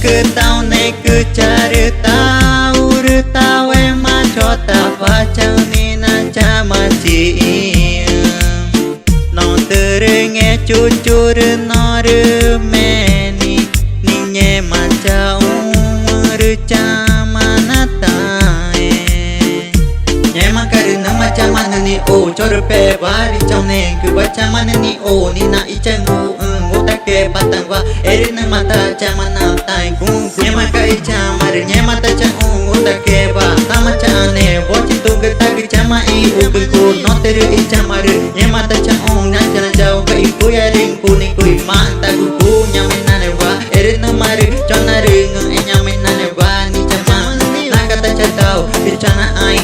Cứ tao này cứ cha rư tao em mà cho ta và chẳng ni na cha mà chỉ nó từ rư nghe chú rư nó rư mẹ ni nhẹ mà cha rư cha mà na ta nhẹ mà cái rư nó mà cha mà ni ô cho rư pe và đi trong này cứ và cha mà ni ô ni na ít chẳng ngô ta kê bắt tăng và eri na mata cha mà nào tai cũng nhẹ mà cái cha mà rư nhẹ mà ta cha ngô ta kê và ta mà cha ne vô chỉ tu cái ta cái cha mà i u cái cô nó tê rư cha mà rư nhẹ mà ta cha nhá cha na chào cái cô ya ring cô ni cô mà ta cô nhà mình na ne va eri na mà rư cho na rư ngân nhà mình na ne va ni cha mà na cái ta cha tao cái cha na ai